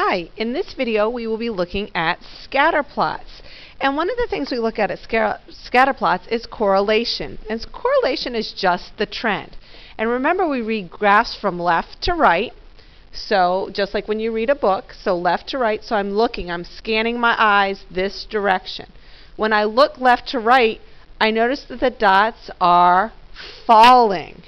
Hi, in this video we will be looking at scatter plots. And one of the things we look at scatter plots is correlation. And correlation is just the trend. And remember, we read graphs from left to right. So just like when you read a book, so left to right, so I'm scanning my eyes this direction. When I look left to right, I notice that the dots are falling.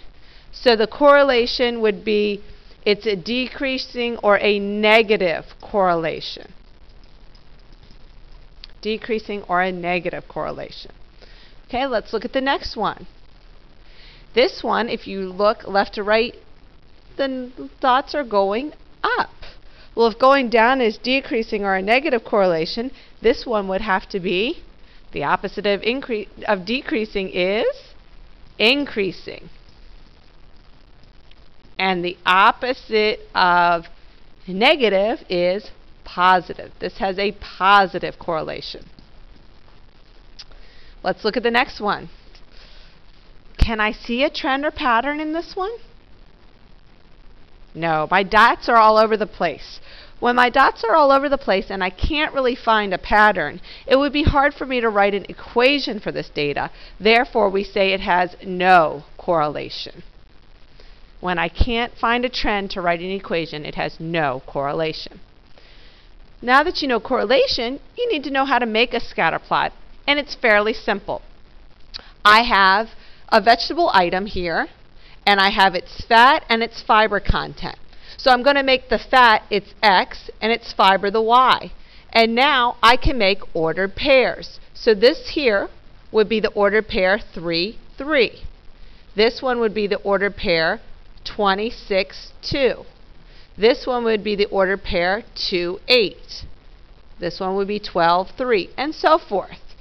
So the correlation would be it's a decreasing or a negative correlation. Decreasing or a negative correlation. Okay, let's look at the next one. This one, if you look left to right, the dots are going up. Well, if going down is decreasing or a negative correlation, this one would have to be the opposite of decreasing is increasing. And the opposite of negative is positive. This has a positive correlation. Let's look at the next one. Can I see a trend or pattern in this one? No, my dots are all over the place. When my dots are all over the place and I can't really find a pattern, it would be hard for me to write an equation for this data. Therefore, we say it has no correlation. When I can't find a trend to write an equation, it has no correlation. Now that you know correlation, you need to know how to make a scatter plot, and it's fairly simple. I have a vegetable item here, and I have its fat and its fiber content. So I'm going to make the fat its X and its fiber the Y. And now I can make ordered pairs. So this here would be the ordered pair 3, 3. This one would be the ordered pair 26, 2. This one would be the ordered pair 2, 8. This one would be 12, 3, and so forth.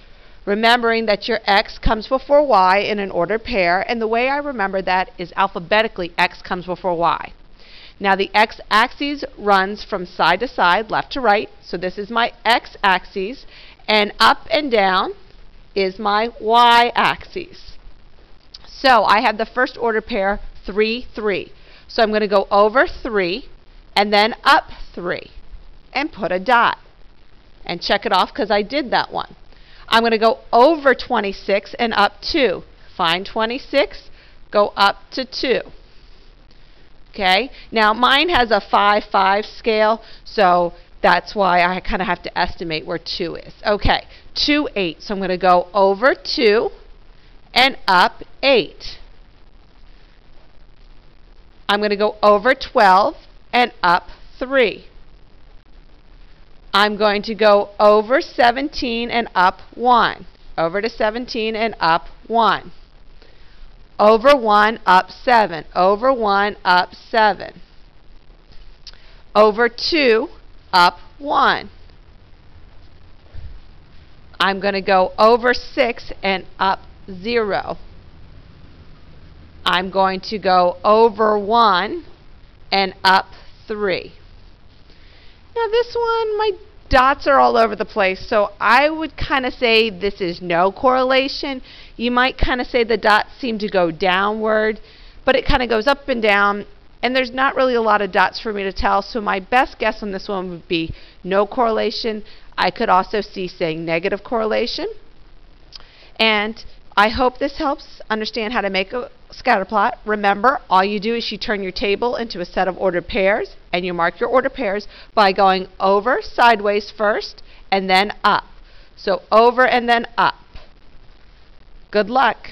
Remembering that your X comes before Y in an ordered pair, and the way I remember that is alphabetically X comes before Y. Now the X-axis runs from side to side, left to right, so this is my X-axis, and up and down is my Y-axis. So I have the first order pair 3, 3. So I'm going to go over 3 and then up 3 and put a dot and check it off because I did that one. I'm going to go over 26 and up 2. Find 26, go up to 2. Okay, now mine has a 5, 5 scale, so that's why I kind of have to estimate where 2 is. Okay, 2, 8. So I'm going to go over 2 and up 8. I'm going to go over 12 and up 3. I'm going to go over 17 and up 1. Over to 17 and up 1. Over 1, up 7. Over 1, up 7. Over 2, up 1. I'm going to go over 6 and up 0. I'm going to go over 1 and up 3. Now this one, my dots are all over the place, so I would kind of say this is no correlation. You might kind of say the dots seem to go downward, but it kind of goes up and down, and there's not really a lot of dots for me to tell, so my best guess on this one would be no correlation. I could also see saying negative correlation. And I hope this helps understand how to make a scatter plot. Remember, all you do is you turn your table into a set of ordered pairs, and you mark your ordered pairs by going over sideways first and then up. So over and then up. Good luck.